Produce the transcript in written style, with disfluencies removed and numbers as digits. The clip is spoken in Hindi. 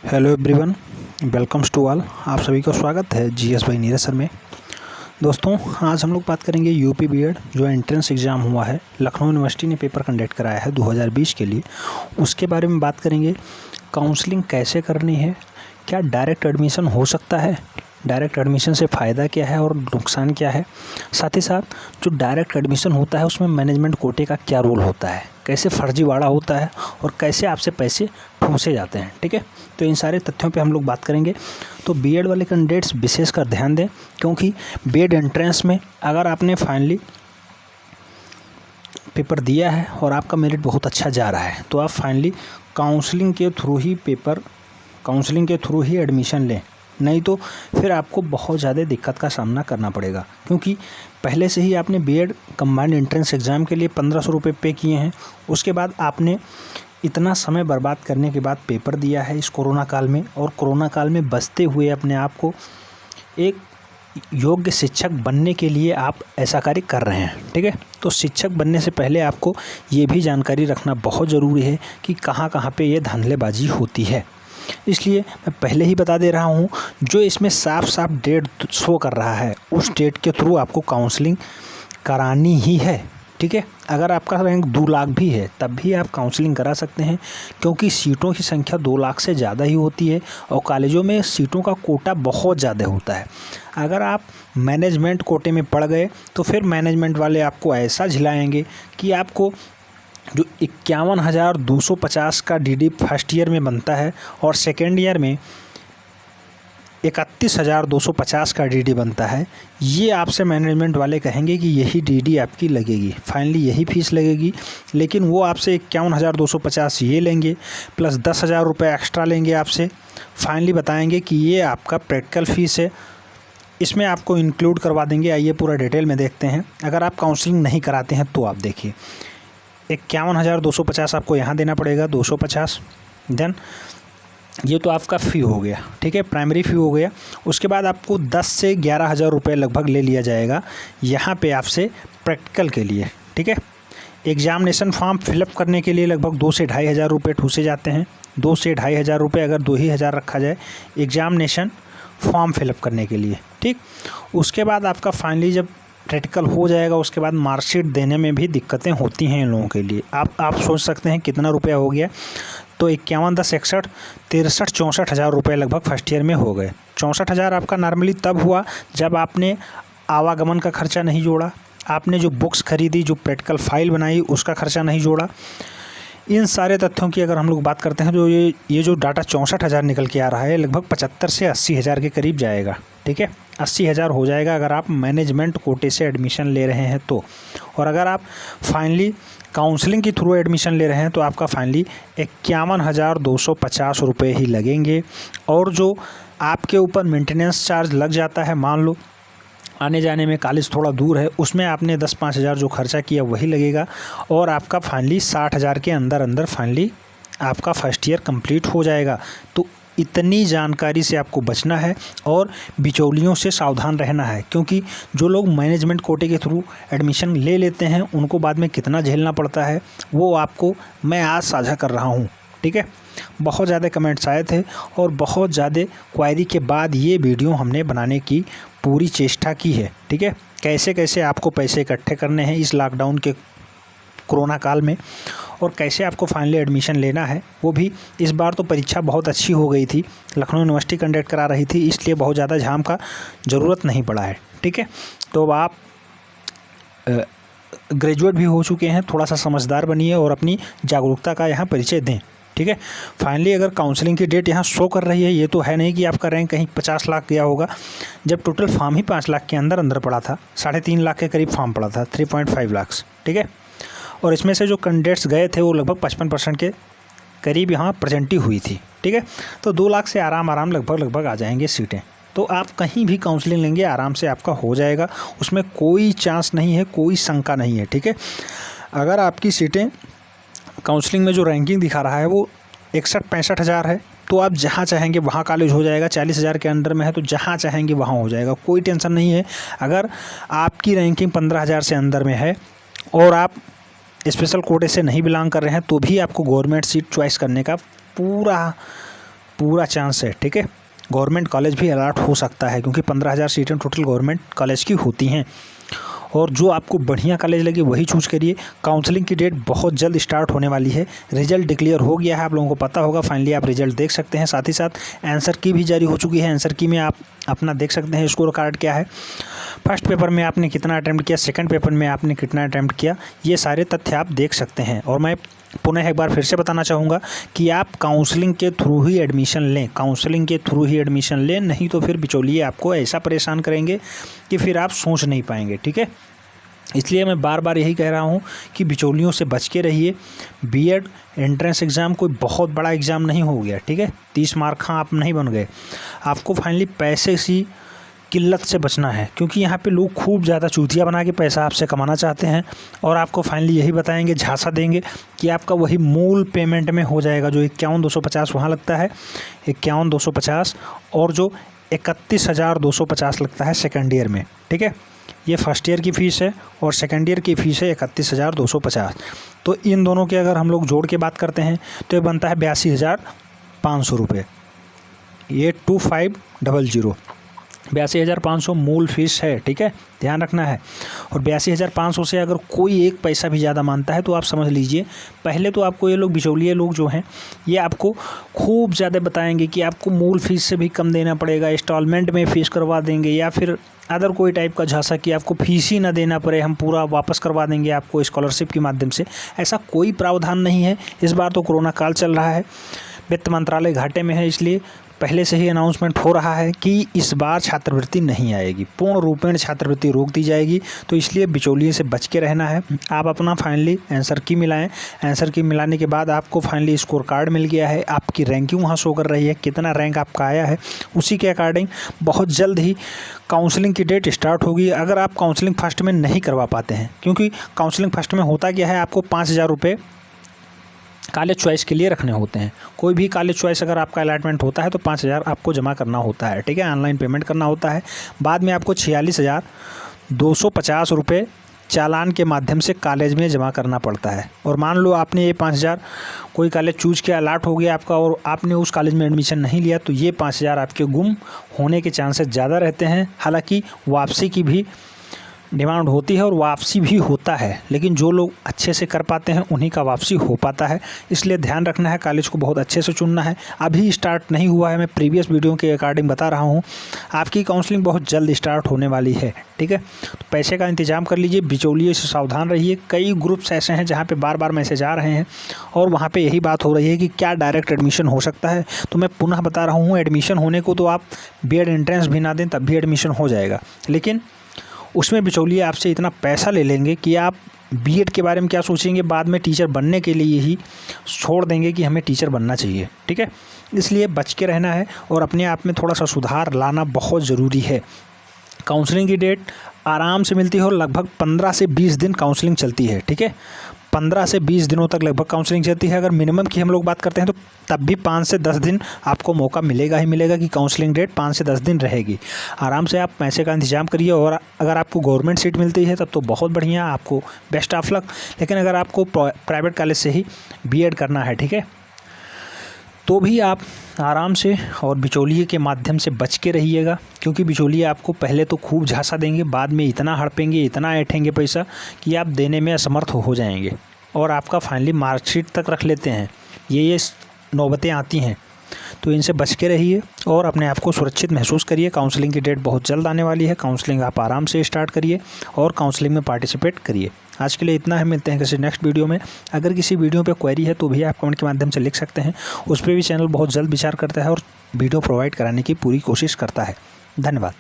Hello everyone, welcomes to all. आप सभी को स्वागत है जीएस बाई नीरज सर में। दोस्तों, आज हम लोग बात करेंगे यूपी बीएड जो एंट्रेंस एग्ज़ाम हुआ है, लखनऊ यूनिवर्सिटी ने पेपर कंडक्ट कराया है 2020 के लिए, उसके बारे में बात करेंगे। काउंसलिंग कैसे करनी है, क्या डायरेक्ट एडमिशन हो सकता है, डायरेक्ट एडमिशन से फ़ायदा क्या है और नुकसान क्या है, साथ ही साथ जो डायरेक्ट एडमिशन होता है उसमें मैनेजमेंट कोटे का क्या रोल होता है, कैसे फर्जीवाड़ा होता है और कैसे आपसे पैसे ठूंसे जाते हैं। ठीक है, तो इन सारे तथ्यों पे हम लोग बात करेंगे। तो बीएड वाले कैंडिडेट्स विशेषकर ध्यान दें, क्योंकि बीएड एंट्रेंस में अगर आपने फाइनली पेपर दिया है और आपका मेरिट बहुत अच्छा जा रहा है तो आप फाइनली काउंसलिंग के थ्रू ही एडमिशन लें, नहीं तो फिर आपको बहुत ज़्यादा दिक्कत का सामना करना पड़ेगा, क्योंकि पहले से ही आपने बीएड कंबाइंड एंट्रेंस एग्ज़ाम के लिए 1500 रुपये पे किए हैं। उसके बाद आपने इतना समय बर्बाद करने के बाद पेपर दिया है इस कोरोना काल में, और कोरोना काल में बचते हुए अपने आप को एक योग्य शिक्षक बनने के लिए आप ऐसा कार्य कर रहे हैं। ठीक है, तो शिक्षक बनने से पहले आपको ये भी जानकारी रखना बहुत ज़रूरी है कि कहाँ कहाँ पे ये धांधलेबाजी होती है। इसलिए मैं पहले ही बता दे रहा हूँ, जो इसमें साफ साफ डेट शो कर रहा है उस डेट के थ्रू आपको काउंसलिंग करानी ही है। ठीक है, अगर आपका रैंक 2 लाख भी है तब भी आप काउंसलिंग करा सकते हैं, क्योंकि सीटों की संख्या 2 लाख से ज़्यादा ही होती है और कॉलेजों में सीटों का कोटा बहुत ज़्यादा होता है। अगर आप मैनेजमेंट कोटे में पड़ गए तो फिर मैनेजमेंट वाले आपको ऐसा झिलाएंगे कि आपको जो 51,250 का डीडी फर्स्ट ईयर में बनता है और सेकेंड ईयर में 31,250 का डीडी बनता है, ये आपसे मैनेजमेंट वाले कहेंगे कि यही डीडी आपकी लगेगी, फाइनली यही फीस लगेगी। लेकिन वो आपसे 51,250 ये लेंगे प्लस 10,000 रुपये एक्स्ट्रा लेंगे आपसे। फाइनली बताएंगे कि ये आपका प्रैक्टिकल फ़ीस है, इसमें आपको इंक्लूड करवा देंगे। आइए पूरा डिटेल में देखते हैं। अगर आप काउंसलिंग नहीं कराते हैं तो आप देखिए, 51,250 आपको यहाँ देना पड़ेगा, 250। देन ये तो आपका फ़ी हो गया, ठीक है, प्राइमरी फ़ी हो गया। उसके बाद आपको 10 से 11,000 रुपये लगभग ले लिया जाएगा यहाँ पे आपसे प्रैक्टिकल के लिए। ठीक है, एग्जामिनेशन फॉर्म फिलअप करने के लिए लगभग 2 से 2,500 रुपये ठूसे जाते हैं। 2 से 2,500 रुपये अगर 2,000 रखा जाए एग्जामिनेशन फॉर्म फिलअप करने के लिए। ठीक, उसके बाद आपका फाइनली जब प्रैक्टिकल हो जाएगा उसके बाद मार्कशीट देने में भी दिक्कतें होती हैं इन लोगों के लिए। आप सोच सकते हैं कितना रुपया हो गया, तो 51, 10, 61, 63, 64,000 रुपये लगभग फर्स्ट ईयर में हो गए। 64,000 आपका नॉर्मली तब हुआ जब आपने आवागमन का खर्चा नहीं जोड़ा, आपने जो बुक्स खरीदी, जो प्रैक्टिकल फाइल बनाई उसका खर्चा नहीं जोड़ा। इन सारे तथ्यों की अगर हम लोग बात करते हैं तो ये जो डाटा 64,000 निकल के आ रहा है लगभग 75 से 80,000 के करीब जाएगा। ठीक है, 80,000 हो जाएगा अगर आप मैनेजमेंट कोटे से एडमिशन ले रहे हैं तो। और अगर आप फाइनली काउंसलिंग के थ्रू एडमिशन ले रहे हैं तो आपका फाइनली 51,250 रुपये ही लगेंगे। और जो आपके ऊपर मेंटेनेंस चार्ज लग जाता है, मान लो आने जाने में कॉलेज थोड़ा दूर है, उसमें आपने 10-5 हज़ार जो खर्चा किया वही लगेगा, और आपका फाइनली 60,000 के अंदर फाइनली आपका फर्स्ट ईयर कंप्लीट हो जाएगा। तो इतनी जानकारी से आपको बचना है और बिचौलियों से सावधान रहना है, क्योंकि जो लोग मैनेजमेंट कोटे के थ्रू एडमिशन ले लेते हैं उनको बाद में कितना झेलना पड़ता है वो आपको मैं आज साझा कर रहा हूँ। ठीक है, बहुत ज़्यादा कमेंट्स आए थे और बहुत ज़्यादा क्वायरी के बाद ये वीडियो हमने बनाने की पूरी चेष्टा की है। ठीक है, कैसे कैसे आपको पैसे इकट्ठे करने हैं इस लॉकडाउन के कोरोना काल में, और कैसे आपको फाइनली एडमिशन लेना है वो भी। इस बार तो परीक्षा बहुत अच्छी हो गई थी, लखनऊ यूनिवर्सिटी कंडक्ट करा रही थी, इसलिए बहुत ज़्यादा झाम का ज़रूरत नहीं पड़ा है। ठीक है, तो अब आप ग्रेजुएट भी हो चुके हैं, थोड़ा सा समझदार बनिए और अपनी जागरूकता का यहाँ परिचय दें। ठीक है, फाइनली अगर काउंसलिंग की डेट यहाँ शो कर रही है, ये तो है नहीं कि आपका रैंक कहीं 50 लाख गया होगा, जब टोटल फॉर्म ही 5 लाख के अंदर पड़ा था, 3.5 लाख के करीब फॉर्म पड़ा था, 3.5 लाख। ठीक है, और इसमें से जो कैंडिडेट्स गए थे वो लगभग 55% के करीब यहाँ प्रेजेंट ही हुई थी। ठीक है, तो 2 लाख से आराम लगभग आ जाएंगे सीटें। तो आप कहीं भी काउंसलिंग लेंगे आराम से आपका हो जाएगा, उसमें कोई चांस नहीं है, कोई शंका नहीं है। ठीक है, अगर आपकी सीटें काउंसलिंग में जो रैंकिंग दिखा रहा है वो 61-65 हज़ार है, तो आप जहाँ चाहेंगे वहाँ कॉलेज हो जाएगा। 40,000 के अंडर में है तो जहाँ चाहेंगे वहाँ हो जाएगा, कोई टेंशन नहीं है। अगर आपकी रैंकिंग 15,000 से अंदर में है और आप स्पेशल कोटे से नहीं बिलोंग कर रहे हैं तो भी आपको गवर्नमेंट सीट चॉइस करने का पूरा पूरा चांस है, ठीक है। गवर्नमेंट कॉलेज भी अलॉट हो सकता है क्योंकि 15,000 सीटें टोटल गवर्नमेंट कॉलेज की होती हैं। और जो आपको बढ़िया कॉलेज लगे वही चूज़ करिए। काउंसलिंग की डेट बहुत जल्द स्टार्ट होने वाली है। रिजल्ट डिक्लेयर हो गया है, आप लोगों को पता होगा। फाइनली आप रिजल्ट देख सकते हैं। साथ ही साथ आंसर की भी जारी हो चुकी है। आंसर की में आप अपना देख सकते हैं स्कोर कार्ड क्या है, फर्स्ट पेपर में आपने कितना अटैम्प्ट किया, सेकंड पेपर में आपने कितना अटैम्प्ट किया, ये सारे तथ्य आप देख सकते हैं। और मैं पुनः एक बार फिर से बताना चाहूँगा कि आप काउंसलिंग के थ्रू ही एडमिशन लें, काउंसलिंग के थ्रू ही एडमिशन लें, नहीं तो फिर बिचौलिए आपको ऐसा परेशान करेंगे कि फिर आप सोच नहीं पाएंगे, ठीक है। इसलिए मैं बार बार यही कह रहा हूँ कि बिचौलियों से बच के रहिए। बीएड एंट्रेंस एग्ज़ाम कोई बहुत बड़ा एग्ज़ाम नहीं हो गया, ठीक है। 30 मार्क हाँ आप नहीं बन गए। आपको फाइनली पैसे की किल्लत से बचना है क्योंकि यहाँ पे लोग खूब ज़्यादा चूतिया बना के पैसा आपसे कमाना चाहते हैं और आपको फाइनली यही बताएंगे, झांसा देंगे कि आपका वही मूल पेमेंट में हो जाएगा। जो 51,250 वहाँ लगता है, 51,250, और जो 31,250 लगता है सेकेंड ईयर में, ठीक है। ये फर्स्ट ईयर की फ़ीस है और सेकेंड ईयर की फ़ीस है 31,250। तो इन दोनों के अगर हम लोग जोड़ के बात करते हैं तो ये बनता है 82,500 रुपये। ये 2500 82,500 मूल फीस है, ठीक है, ध्यान रखना है। और 82,500 से अगर कोई एक पैसा भी ज़्यादा मानता है तो आप समझ लीजिए, पहले तो आपको ये लोग बिचौलिए लोग जो हैं ये आपको खूब ज़्यादा बताएंगे कि आपको मूल फीस से भी कम देना पड़ेगा, इंस्टॉलमेंट में फ़ीस करवा देंगे, या फिर अदर कोई टाइप का झांसा कि आपको फीस ही ना देना पड़े, हम पूरा वापस करवा देंगे आपको स्कॉलरशिप के माध्यम से। ऐसा कोई प्रावधान नहीं है। इस बार तो कोरोना काल चल रहा है, वित्त मंत्रालय घाटे में है, इसलिए पहले से ही अनाउंसमेंट हो रहा है कि इस बार छात्रवृत्ति नहीं आएगी, पूर्ण रूपेण छात्रवृत्ति रोक दी जाएगी। तो इसलिए बिचौलिए से बच के रहना है। आप अपना फाइनली आंसर की मिलाएं। आंसर की मिलाने के बाद आपको फाइनली स्कोर कार्ड मिल गया है, आपकी रैंकिंग वहाँ शो कर रही है, कितना रैंक आपका आया है, उसी के अकॉर्डिंग बहुत जल्द ही काउंसलिंग की डेट स्टार्ट होगी। अगर आप काउंसलिंग फर्स्ट में नहीं करवा पाते हैं, क्योंकि काउंसलिंग फर्स्ट में होता क्या है, आपको 5,000 रुपये कॉलेज चॉइस के लिए रखने होते हैं। कोई भी कॉलेज चॉइस अगर आपका अलॉटमेंट होता है तो 5,000 आपको जमा करना होता है, ठीक है, ऑनलाइन पेमेंट करना होता है। बाद में आपको 46,250 रुपये चालान के माध्यम से कॉलेज में जमा करना पड़ता है। और मान लो आपने ये 5,000 कोई कॉलेज चूज किया, अलॉट हो गया आपका, और आपने उस कॉलेज में एडमिशन नहीं लिया, तो ये 5,000 आपके गुम होने के चांसेस ज़्यादा रहते हैं। हालांकि वापसी की भी डिमांड होती है और वापसी भी होता है, लेकिन जो लोग अच्छे से कर पाते हैं उन्हीं का वापसी हो पाता है। इसलिए ध्यान रखना है, कॉलेज को बहुत अच्छे से चुनना है। अभी स्टार्ट नहीं हुआ है, मैं प्रीवियस वीडियो के अकॉर्डिंग बता रहा हूँ। आपकी काउंसलिंग बहुत जल्द स्टार्ट होने वाली है, ठीक है। तो पैसे का इंतजाम कर लीजिए, बिचौलिए से सावधान रहिए। कई ग्रुप्स ऐसे हैं जहाँ पे बार बार मैसेज आ रहे हैं और वहाँ पे यही बात हो रही है कि क्या डायरेक्ट एडमिशन हो सकता है। तो मैं पुनः बता रहा हूँ, एडमिशन होने को तो आप बीएड एंट्रेंस भी ना दें तब भी एडमिशन हो जाएगा, लेकिन उसमें बिचौलिए आपसे इतना पैसा ले लेंगे कि आप बीएड के बारे में क्या सोचेंगे, बाद में टीचर बनने के लिए ही छोड़ देंगे कि हमें टीचर बनना चाहिए, ठीक है। इसलिए बच के रहना है और अपने आप में थोड़ा सा सुधार लाना बहुत ज़रूरी है। काउंसलिंग की डेट आराम से मिलती है और लगभग 15 से 20 दिन काउंसलिंग चलती है, ठीक है। 15 से 20 दिनों तक लगभग काउंसलिंग चलती है। अगर मिनिमम की हम लोग बात करते हैं तो तब भी 5 से 10 दिन आपको मौका मिलेगा ही मिलेगा कि काउंसलिंग डेट 5 से 10 दिन रहेगी। आराम से आप पैसे का इंतजाम करिए और अगर आपको गवर्नमेंट सीट मिलती है तब तो बहुत बढ़िया, आपको बेस्ट ऑफ लक। लेकिन अगर आपको प्राइवेट कॉलेज से ही बीएड करना है, ठीक है, तो भी आप आराम से और बिचौलिए के माध्यम से बच के रहिएगा, क्योंकि बिचौलिए आपको पहले तो खूब झांसा देंगे, बाद में इतना हड़पेंगे, इतना ऐंठेंगे पैसा कि आप देने में असमर्थ हो जाएंगे और आपका फाइनली मार्कशीट तक रख लेते हैं। ये नौबतें आती हैं, तो इनसे बच के रहिए और अपने आप को सुरक्षित महसूस करिए। काउंसलिंग की डेट बहुत जल्द आने वाली है, काउंसलिंग आप आराम से स्टार्ट करिए और काउंसलिंग में पार्टिसिपेट करिए। आज के लिए इतना है, मिलते हैं किसी नेक्स्ट वीडियो में। अगर किसी वीडियो पे क्वेरी है तो भी आप कमेंट के माध्यम से लिख सकते हैं, उस पर भी चैनल बहुत जल्द विचार करता है और वीडियो प्रोवाइड कराने की पूरी कोशिश करता है। धन्यवाद।